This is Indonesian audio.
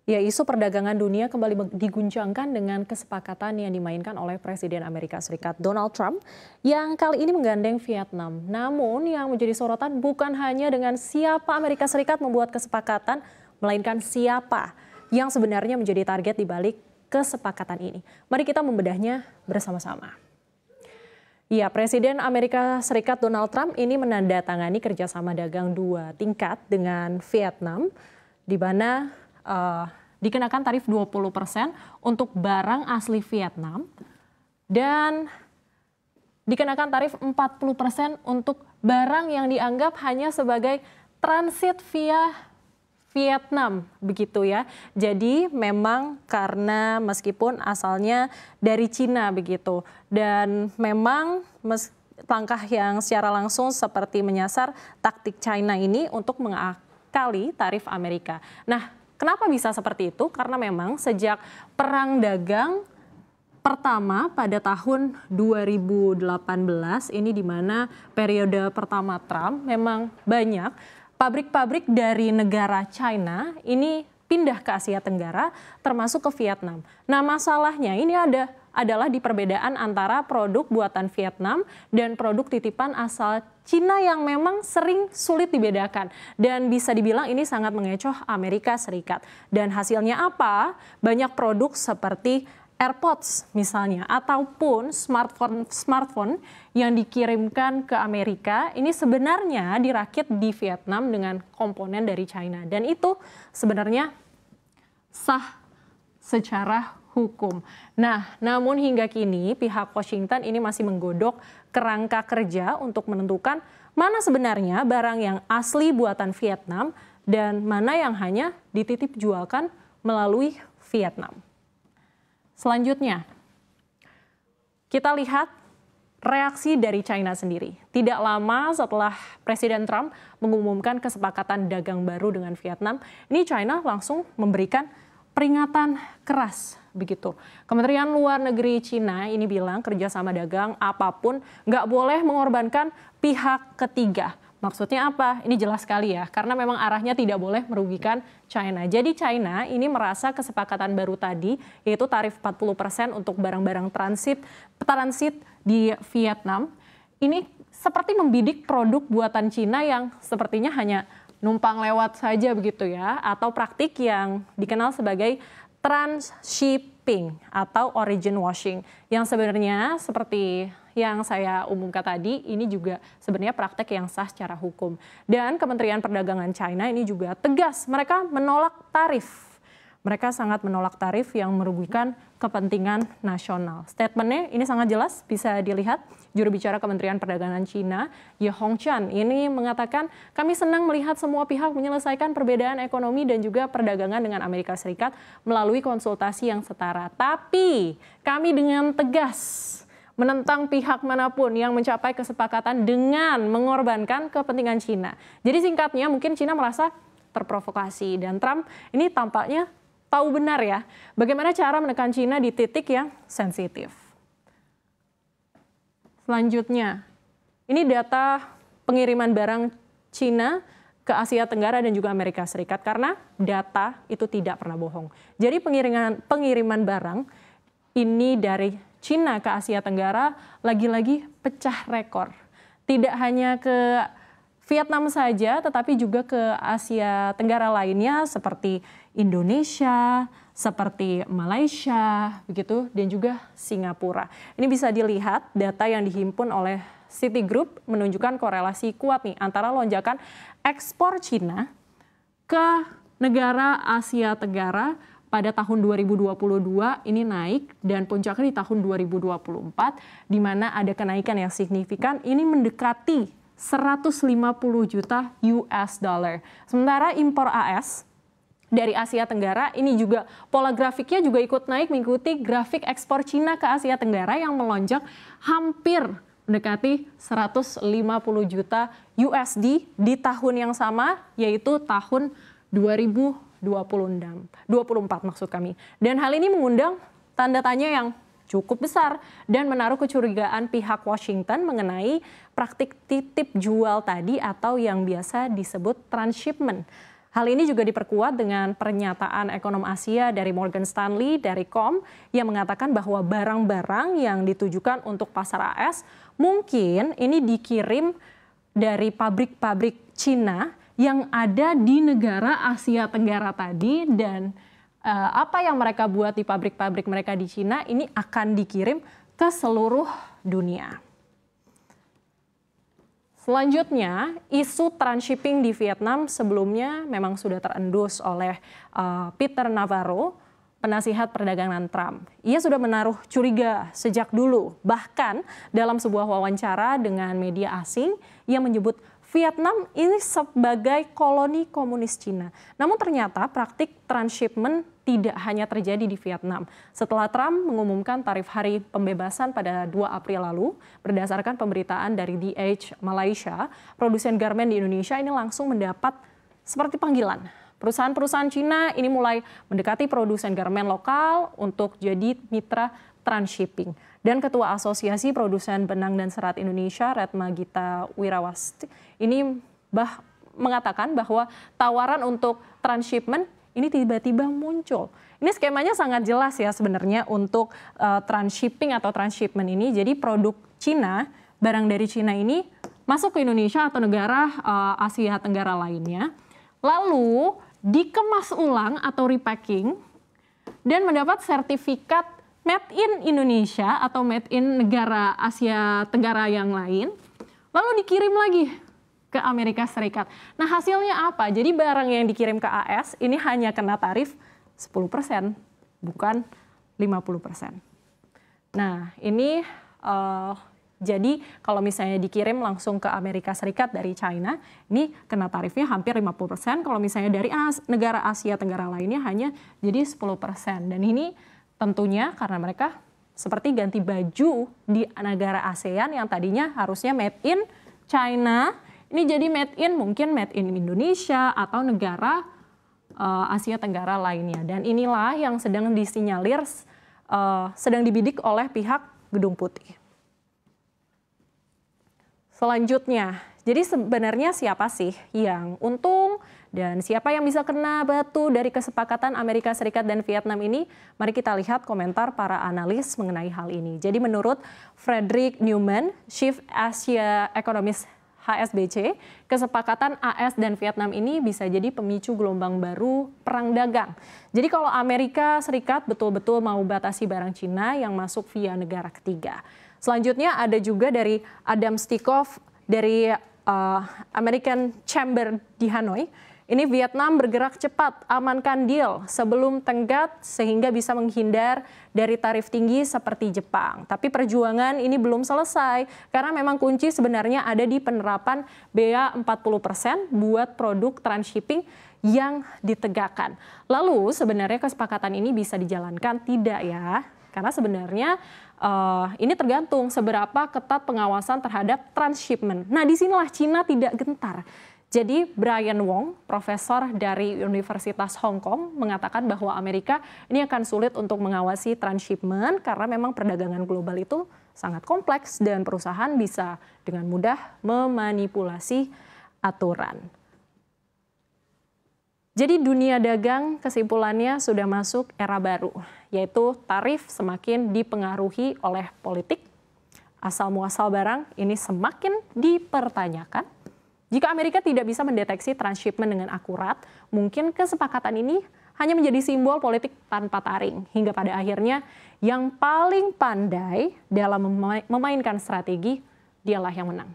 Ya, isu perdagangan dunia kembali diguncangkan dengan kesepakatan yang dimainkan oleh Presiden Amerika Serikat Donald Trump yang kali ini menggandeng Vietnam. Namun yang menjadi sorotan bukan hanya dengan siapa Amerika Serikat membuat kesepakatan, melainkan siapa yang sebenarnya menjadi target di balik kesepakatan ini. Mari kita membedahnya bersama-sama. Ya, Presiden Amerika Serikat Donald Trump ini menandatangani kerjasama dagang dua tingkat dengan Vietnam, di mana dikenakan tarif 20% untuk barang asli Vietnam dan dikenakan tarif 40% untuk barang yang dianggap hanya sebagai transit via Vietnam, begitu ya. Jadi memang karena meskipun asalnya dari Cina begitu, dan memang langkah yang secara langsung seperti menyasar taktik China ini untuk mengakali tarif Amerika. Nah, kenapa bisa seperti itu? Karena memang sejak perang dagang pertama pada tahun 2018 ini, di mana periode pertama Trump, memang banyak pabrik-pabrik dari negara China ini pindah ke Asia Tenggara termasuk ke Vietnam. Nah, masalahnya ini adalah di perbedaan antara produk buatan Vietnam dan produk titipan asal Cina yang memang sering sulit dibedakan. Dan bisa dibilang ini sangat mengecoh Amerika Serikat. Dan hasilnya apa? Banyak produk seperti AirPods misalnya, ataupun smartphone yang dikirimkan ke Amerika, ini sebenarnya dirakit di Vietnam dengan komponen dari China. Dan itu sebenarnya sah secara hukum. Nah, namun hingga kini pihak Washington ini masih menggodok kerangka kerja untuk menentukan mana sebenarnya barang yang asli buatan Vietnam dan mana yang hanya dititip jualkan melalui Vietnam. Selanjutnya, kita lihat reaksi dari China sendiri. Tidak lama setelah Presiden Trump mengumumkan kesepakatan dagang baru dengan Vietnam, ini China langsung memberikan peringatan keras begitu. Kementerian Luar Negeri Cina ini bilang kerjasama dagang apapun nggak boleh mengorbankan pihak ketiga. Maksudnya apa? Ini jelas sekali ya, karena memang arahnya tidak boleh merugikan China. Jadi China ini merasa kesepakatan baru tadi, yaitu tarif 40% untuk barang-barang transit di Vietnam, ini seperti membidik produk buatan Cina yang sepertinya hanya numpang lewat saja begitu ya, atau praktik yang dikenal sebagai transshipping atau origin washing, yang sebenarnya seperti yang saya umumkan tadi, ini juga sebenarnya praktek yang sah secara hukum. Dan Kementerian Perdagangan China ini juga tegas, mereka menolak tarif. Mereka sangat menolak tarif yang merugikan kepentingan nasional. Statementnya ini sangat jelas, bisa dilihat. Juru bicara Kementerian Perdagangan Cina, Ye Hongchan, ini mengatakan, kami senang melihat semua pihak menyelesaikan perbedaan ekonomi dan juga perdagangan dengan Amerika Serikat melalui konsultasi yang setara. Tapi kami dengan tegas menentang pihak manapun yang mencapai kesepakatan dengan mengorbankan kepentingan Cina. Jadi singkatnya mungkin Cina merasa terprovokasi dan Trump ini tampaknya tahu benar ya bagaimana cara menekan Cina di titik yang sensitif. Selanjutnya, ini data pengiriman barang Cina ke Asia Tenggara dan juga Amerika Serikat, karena data itu tidak pernah bohong. Jadi pengiriman barang ini dari Cina ke Asia Tenggara lagi-lagi pecah rekor. Tidak hanya ke Vietnam saja, tetapi juga ke Asia Tenggara lainnya seperti Indonesia, seperti Malaysia, begitu, dan juga Singapura. Ini bisa dilihat data yang dihimpun oleh Citigroup menunjukkan korelasi kuat nih antara lonjakan ekspor Cina ke negara Asia Tenggara pada tahun 2022 ini naik, dan puncaknya di tahun 2024 di mana ada kenaikan yang signifikan, ini mendekati 150 juta US dollar. Sementara impor AS dari Asia Tenggara ini juga pola grafiknya juga ikut naik mengikuti grafik ekspor Cina ke Asia Tenggara yang melonjak hampir mendekati 150 juta USD di tahun yang sama, yaitu tahun 2024 maksud kami. Dan hal ini mengundang tanda tanya yang cukup besar dan menaruh kecurigaan pihak Washington mengenai praktik titip jual tadi atau yang biasa disebut transshipment. Hal ini juga diperkuat dengan pernyataan ekonom Asia dari Morgan Stanley dari Com yang mengatakan bahwa barang-barang yang ditujukan untuk pasar AS mungkin ini dikirim dari pabrik-pabrik Cina yang ada di negara Asia Tenggara tadi, dan apa yang mereka buat di pabrik-pabrik mereka di Cina ini akan dikirim ke seluruh dunia. Selanjutnya, isu transshipping di Vietnam sebelumnya memang sudah terendus oleh Peter Navarro, penasihat perdagangan Trump. Ia sudah menaruh curiga sejak dulu, bahkan dalam sebuah wawancara dengan media asing yang menyebut Vietnam ini sebagai koloni komunis Cina. Namun ternyata praktik transshipment tidak hanya terjadi di Vietnam. Setelah Trump mengumumkan tarif hari pembebasan pada 2 April lalu, berdasarkan pemberitaan dari DH Malaysia, produsen garmen di Indonesia ini langsung mendapat seperti panggilan. Perusahaan-perusahaan Cina ini mulai mendekati produsen garmen lokal untuk jadi mitra transshipping. Dan Ketua Asosiasi Produsen Benang dan Serat Indonesia, Retma Gita Wirawasti, ini mengatakan bahwa tawaran untuk transshipment ini tiba-tiba muncul. Ini skemanya sangat jelas ya sebenarnya untuk transshipping atau transshipment ini. Jadi produk Cina, barang dari Cina ini masuk ke Indonesia atau negara Asia Tenggara lainnya, lalu dikemas ulang atau repacking dan mendapat sertifikat Made in Indonesia atau Made in negara Asia Tenggara yang lain, lalu dikirim lagi ke Amerika Serikat. Nah hasilnya apa? Jadi barang yang dikirim ke AS ini hanya kena tarif 10%, bukan 50%. Nah ini jadi kalau misalnya dikirim langsung ke Amerika Serikat dari China, ini kena tarifnya hampir 50%. Kalau misalnya dari negara Asia Tenggara lainnya hanya jadi 10%. Dan ini tentunya karena mereka seperti ganti baju di negara ASEAN yang tadinya harusnya made in China, ini jadi mungkin made in Indonesia atau negara Asia Tenggara lainnya. Dan inilah yang sedang disinyalir, sedang dibidik oleh pihak Gedung Putih. Selanjutnya, jadi sebenarnya siapa sih yang untung dan siapa yang bisa kena batu dari kesepakatan Amerika Serikat dan Vietnam ini? Mari kita lihat komentar para analis mengenai hal ini. Jadi menurut Frederick Newman, Chief Asia Economist HSBC, kesepakatan AS dan Vietnam ini bisa jadi pemicu gelombang baru perang dagang. Jadi kalau Amerika Serikat betul-betul mau batasi barang Cina yang masuk via negara ketiga. Selanjutnya ada juga dari Adam Stikov dari American Chamber di Hanoi. Ini Vietnam bergerak cepat, amankan deal sebelum tenggat sehingga bisa menghindar dari tarif tinggi seperti Jepang. Tapi perjuangan ini belum selesai karena memang kunci sebenarnya ada di penerapan bea 40% buat produk transshipping yang ditegakkan. Lalu sebenarnya kesepakatan ini bisa dijalankan tidak ya? Karena sebenarnya ini tergantung seberapa ketat pengawasan terhadap transshipment. Nah, disinilah Cina tidak gentar. Jadi Brian Wong, profesor dari Universitas Hong Kong, mengatakan bahwa Amerika ini akan sulit untuk mengawasi transshipment karena memang perdagangan global itu sangat kompleks dan perusahaan bisa dengan mudah memanipulasi aturan. Jadi dunia dagang kesimpulannya sudah masuk era baru, yaitu tarif semakin dipengaruhi oleh politik, asal muasal barang ini semakin dipertanyakan. Jika Amerika tidak bisa mendeteksi transshipment dengan akurat, mungkin kesepakatan ini hanya menjadi simbol politik tanpa taring, hingga pada akhirnya yang paling pandai dalam memainkan strategi dialah yang menang.